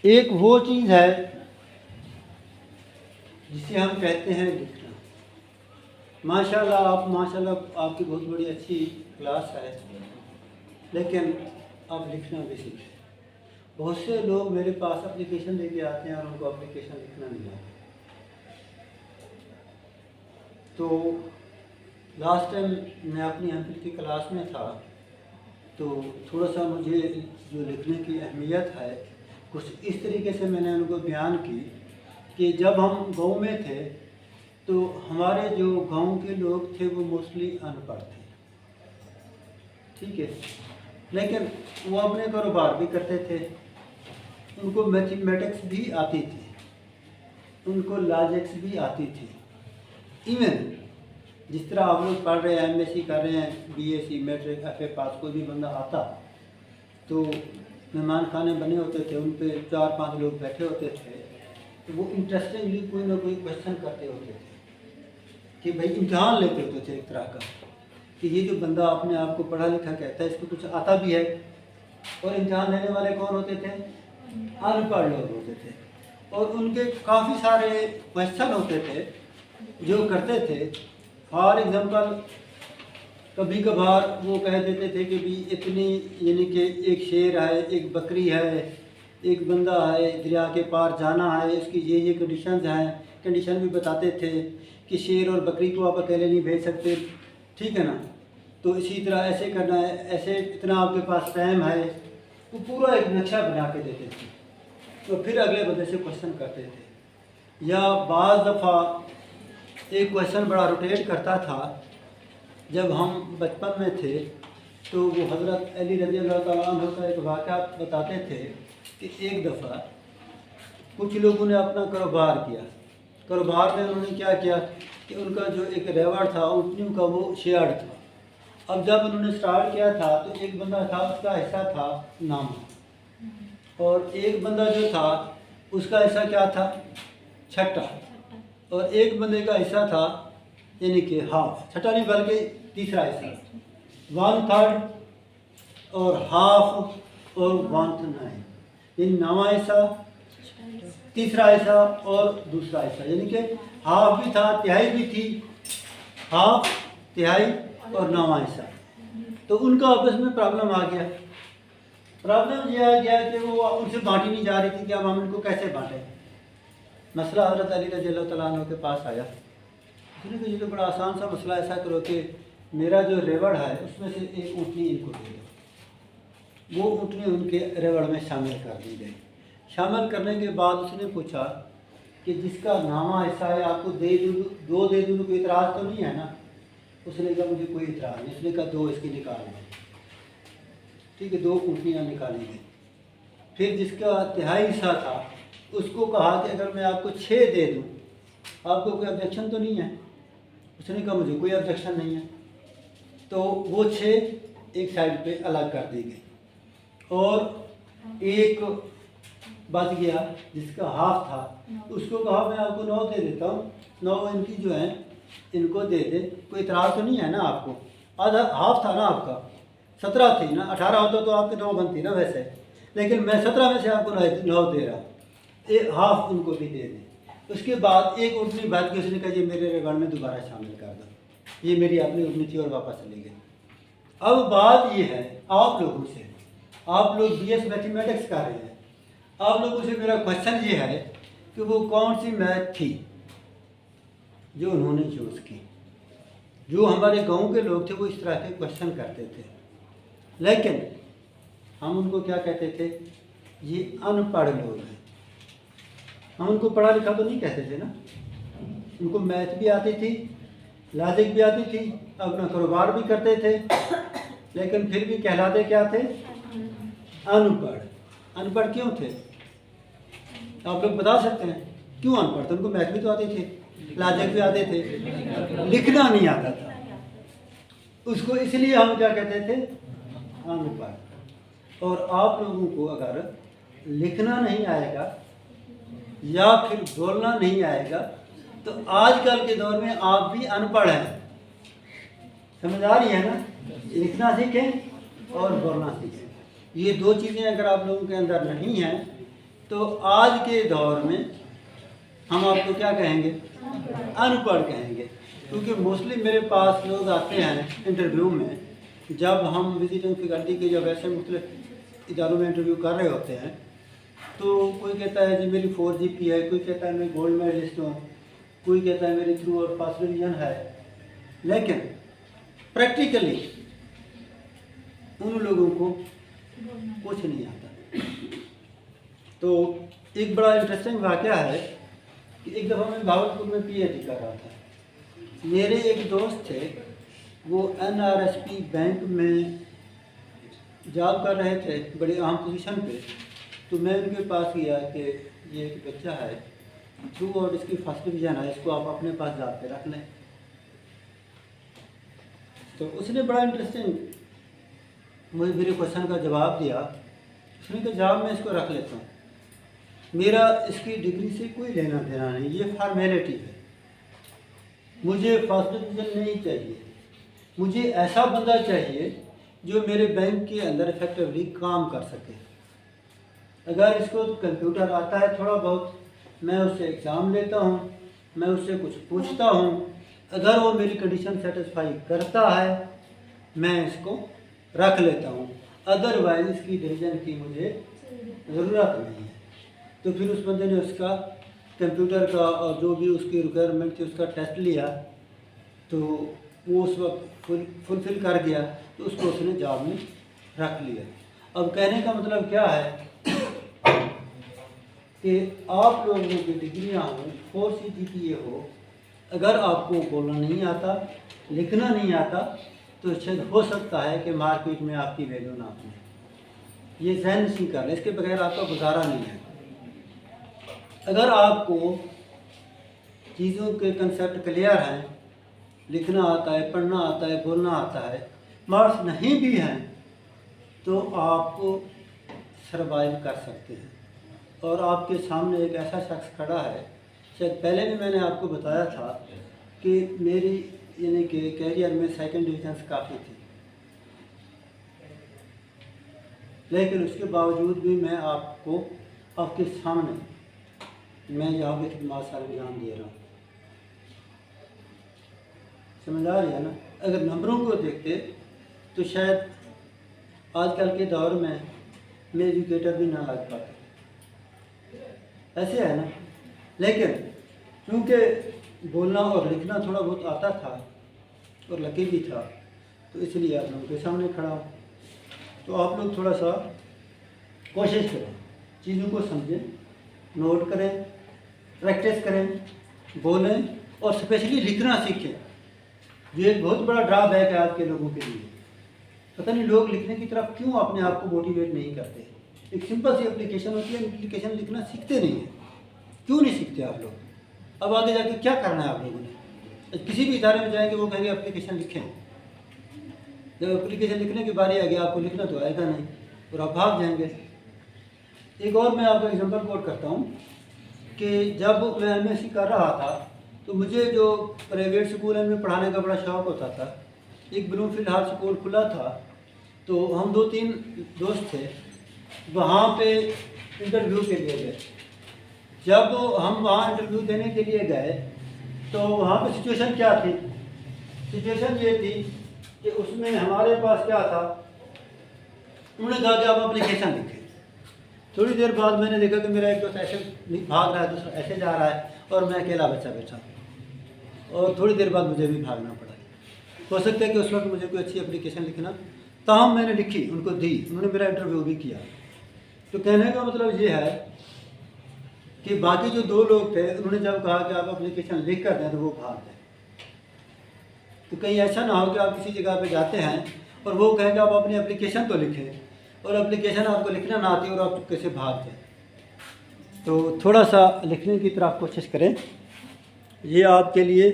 एक वो चीज़ है जिसे हम कहते हैं लिखना। माशाल्लाह आपकी बहुत बड़ी अच्छी क्लास है, लेकिन आप लिखना भी सीखें। बहुत से लोग मेरे पास एप्लीकेशन लेके आते हैं और उनको एप्लीकेशन लिखना नहीं आता। तो लास्ट टाइम मैं अपनी एमफिल की क्लास में था, तो थोड़ा सा मुझे जो लिखने की अहमियत है कुछ इस तरीके से मैंने उनको बयान की कि जब हम गांव में थे तो हमारे जो गांव के लोग थे वो मोस्टली अनपढ़ थे, ठीक है, लेकिन वो अपने कारोबार भी करते थे, उनको मैथमेटिक्स भी आती थी, उनको लॉजिक्स भी आती थी। इवन जिस तरह आप लोग पढ़ रहे हैं, एमएससी कर रहे हैं, बीएससी, मैट्रिक, एफए पास, कोई भी बंदा आता तो मेहमान खाने बने होते थे, उन पे 4-5 लोग बैठे होते थे, तो वो इंटरेस्टिंगली कोई ना कोई क्वेश्चन करते होते थे कि भाई इम्तिहान लेते होते थे एक तरह का कि ये जो बंदा अपने आप को पढ़ा लिखा कहता है इसको कुछ आता भी है। और इम्तिहान लेने वाले कौन होते थे? अनपढ़ लोग होते थे। और उनके काफ़ी सारे क्वेश्चन होते थे जो करते थे। फॉर एग्ज़ाम्पल कभी कभार वो कह देते थे कि भी इतनी, यानी कि एक शेर है, एक बकरी है, एक बंदा है, दरिया के पार जाना है, इसकी ये कंडीशंस हैं। कंडीशन भी बताते थे कि शेर और बकरी को आप अकेले नहीं भेज सकते, ठीक है ना, तो इसी तरह ऐसे करना है, ऐसे इतना आपके पास टाइम है, वो पूरा एक नक्शा बना के देते थे। तो फिर अगले बंदे से क्वेश्चन करते थे। या बाज़ दफ़ा एक क्वेश्चन बड़ा रोटेट करता था। जब हम बचपन में थे तो वो हज़रत अली रज़ी अल्लाह तआला अन्हु का एक वाक़या बताते थे कि एक दफ़ा कुछ लोगों ने अपना कारोबार किया। कारोबार में उन्होंने क्या किया कि उनका जो एक रेवड़ था, ऊँटनियों का, वो शेयर्ड था। अब जब उन्होंने स्टार्ट किया था तो एक बंदा था, उसका हिस्सा था नामा, और एक बंदा जो था उसका हिस्सा क्या था? छठा। और एक बंदे का हिस्सा था यानी कि हाफ, छठा नहीं बल्कि तीसरा हिस्सा, 1/3 और हाफ और 1/9, यानी नामा हिस्सा, तीसरा हिस्सा और दूसरा हिस्सा, यानी कि हाफ भी था, तिहाई भी थी, हाफ, तिहाई और नामा हिस्सा। तो उनका आपस में प्रॉब्लम आ गया। प्रॉब्लम यह आ गया कि वो उनसे बांटी नहीं जा रही थी कि अब हम इनको कैसे बांटें। मसला हज़रत अली रज़ी अल्लाह तआला अन्हु के पास आया। उसने कहा ये तो बड़ा आसान सा मसला, ऐसा करो कि मेरा जो रेवड़ है उसमें से एक ऊँटनी इनको दे दो। वो ऊँटनी उनके रेवड़ में शामिल कर दी गई। शामिल करने के बाद उसने पूछा कि जिसका नामा हिस्सा है आपको दे दूँ, 2 दे दूँ, कोई इतराज़ तो नहीं है ना? उसने कहा मुझे कोई इतराज़ नहीं। उसने कहा 2 इसकी निकाल दें, ठीक है, 2 ऊँटनियाँ निकाली गई। फिर जिसका तिहाई हिस्सा था उसको कहा कि अगर मैं आपको 6 दे दूँ आपको कोई ऑब्जेक्शन तो नहीं है? उसने कहा मुझे कोई ऑब्जेक्शन नहीं है। तो वो 6 एक साइड पे अलग कर दी गई और एक बच गया जिसका हाफ था, उसको कहा मैं आपको 9 दे देता हूँ, 9 इनकी जो है इनको दे दे, कोई इतराज़ तो नहीं है ना आपको? आधा हाफ था ना आपका, 17 थी ना, 18 होता तो आपके 9 बनती ना वैसे, लेकिन मैं 17 में से आपको 9 दे रहा हूँ, एक हाफ उनको भी दे दें। उसके बाद एक ऊँटनी बात की, उसने कहा ये मेरे रेवड़ में दोबारा शामिल कर दो, ये मेरी अपनी ऊँटनी थी और वापस चली गई। अब बात ये है आप लोगों से, आप लोग बीएस मैथमेटिक्स कर रहे हैं, आप लोगों से मेरा क्वेश्चन ये है कि वो कौन सी मैथ थी जो उन्होंने यूज़ की? जो हमारे गांव के लोग थे वो इस तरह के क्वेश्चन करते थे, लेकिन हम उनको क्या कहते थे? ये अनपढ़ लोग हैं। हम उनको पढ़ा लिखा तो नहीं कहते थे ना, उनको मैथ भी आती थी, लॉजिक भी आती थी, अपना कारोबार भी करते थे, लेकिन फिर भी कहलाते क्या थे? अनपढ़। अनपढ़ क्यों थे? आप लोग बता सकते हैं क्यों अनपढ़ थे? उनको मैथ भी तो आती थी, लॉजिक भी आते थे, लिखना नहीं आता था। उसको इसलिए हम क्या कहते थे? अनपढ़। और आप लोगों को अगर लिखना नहीं आएगा या फिर बोलना नहीं आएगा तो आजकल के दौर में आप भी अनपढ़ हैं। समझ आ रही है ना? लिखना सीखें और बोलना सीखें। ये 2 चीज़ें अगर आप लोगों के अंदर नहीं हैं तो आज के दौर में हम आपको क्या कहेंगे? अनपढ़ कहेंगे, क्योंकि मोस्टली मेरे पास लोग आते हैं इंटरव्यू में, जब हम विजिटिंग फैकल्टी के जब ऐसे मुख्तलिफ इदारों में इंटरव्यू कर रहे होते हैं, तो कोई कहता है जी मेरी 4 GP है, कोई कहता है मैं गोल्ड मेडलिस्ट हूँ, कोई कहता है मेरी थ्रू और फर्स्ट डिवीजन है, लेकिन प्रैक्टिकली उन लोगों को कुछ नहीं आता। तो एक बड़ा इंटरेस्टिंग वाक़या है कि एक दफ़ा मैं भावलपुर में PhD कर रहा था। मेरे एक दोस्त थे, वो NRSP बैंक में जॉब कर रहे थे, बड़ी अहम पोजीशन पे। तो मैं उनके पास गया कि ये एक बच्चा है, थ्रू और इसकी फर्स्ट डिवीज़न है, इसको आप अपने पास जॉब पे रख लें। तो उसने बड़ा इंटरेस्टिंग मुझे मेरे क्वेश्चन का जवाब दिया। उसने कहा जवाब मैं इसको रख लेता हूँ, मेरा इसकी डिग्री से कोई लेना देना नहीं, ये फॉर्मेलिटी है, मुझे फर्स्ट डिवीज़न नहीं चाहिए, मुझे ऐसा बंदा चाहिए जो मेरे बैंक के अंदर इफेक्टिवली काम कर सके। अगर इसको कंप्यूटर आता है थोड़ा बहुत, मैं उससे एग्ज़ाम लेता हूँ, मैं उससे कुछ पूछता हूँ, अगर वो मेरी कंडीशन सेटिस्फाई करता है मैं इसको रख लेता हूँ, अदरवाइज इसकी डिवीज़न की मुझे ज़रूरत नहीं है। तो फिर उस बंदे ने उसका कंप्यूटर का और जो भी उसकी रिक्वायरमेंट थी उसका टेस्ट लिया, तो वो उस वक्त फुलफिल कर गया, तो उसको उसने जॉब में रख लिया। अब कहने का मतलब क्या है कि आप लोगों की डिग्रियाँ हों, 4 CGPA हो, अगर आपको बोलना नहीं आता, लिखना नहीं आता, तो शायद हो सकता है कि मार्केट में आपकी वैल्यू ना हो। ये ज़हन नशीं कर लें, इसके बगैर आपका गुजारा नहीं है। अगर आपको चीज़ों के कंसेप्ट क्लियर हैं, लिखना आता है, पढ़ना आता है, बोलना आता है, मार्क्स नहीं भी हैं, तो आप सर्वाइव कर सकते हैं। और आपके सामने एक ऐसा शख्स खड़ा है, शायद पहले भी मैंने आपको बताया था कि मेरी यानी कि कैरियर में सेकंड डिवीजन्स काफ़ी थी, लेकिन उसके बावजूद भी मैं आपको आपके सामने मैं यहाँ पे खिदमत सर अंजाम दे रहा हूँ। समझ आ रही है ना? अगर नंबरों को देखते तो शायद आजकल के दौर में मैं एजुकेटर भी ना लग पाता, ऐसे है ना। लेकिन क्योंकि बोलना और लिखना थोड़ा बहुत आता था और लकी भी था, तो इसलिए आप लोगों के सामने खड़ा हूँ। तो आप लोग थोड़ा सा कोशिश करें, चीज़ों को समझें, नोट करें, प्रैक्टिस करें, बोलें और स्पेशली लिखना सीखें। ये एक बहुत बड़ा ड्रॉबैक है आज के लोगों के लिए। पता नहीं लोग लिखने की तरफ क्यों अपने आप को मोटिवेट नहीं करते। एक सिंपल सी एप्लीकेशन होती है, एप्लीकेशन लिखना सीखते नहीं है। क्यों नहीं सीखते आप लोग? अब आगे जाके क्या करना है आप लोगों ने? किसी भी इदारे में जाएंगे वो कहेंगे एप्लीकेशन लिखें, जब एप्लीकेशन लिखने की बारी आ गया आपको लिखना तो आएगा नहीं और आप भाग जाएंगे। एक और मैं आपको एग्जांपल कोट करता हूँ कि जब मैं MSc कर रहा था तो मुझे जो प्राइवेट स्कूल में पढ़ाने का बड़ा शौक़ होता था। एक ब्लूमफील्ड हाई स्कूल खुला था, तो हम 2-3 दोस्त थे, वहाँ पे इंटरव्यू के लिए गए। जब हम वहाँ इंटरव्यू देने के लिए गए तो वहाँ पे सिचुएशन क्या थी? सिचुएशन ये थी कि उसमें हमारे पास क्या था, उन्होंने कहा कि आप एप्लीकेशन लिखें। थोड़ी देर बाद मैंने देखा कि मेरा एक दोस्त ऐसे भाग रहा है, दूसरा ऐसे जा रहा है और मैं अकेला बच्चा बैठा, और थोड़ी देर बाद मुझे भी भागना पड़ा। हो सकता है कि उस वक्त मुझे कोई अच्छी एप्लीकेशन लिखना, ताहम मैंने लिखी, उनको दी, उन्होंने मेरा इंटरव्यू भी किया। तो कहने का मतलब ये है कि बाकी जो 2 लोग थे उन्होंने जब कहा कि आप एप्लीकेशन लिख कर दें तो वो भाग गए। तो कहीं ऐसा ना हो कि आप किसी जगह पे जाते हैं और वो कहें कि आप अपनी एप्लीकेशन तो लिखें और एप्लीकेशन आपको लिखना ना आती और आप चुपके से भाग जाए। तो थोड़ा सा लिखने की तरफ कोशिश करें, ये आपके लिए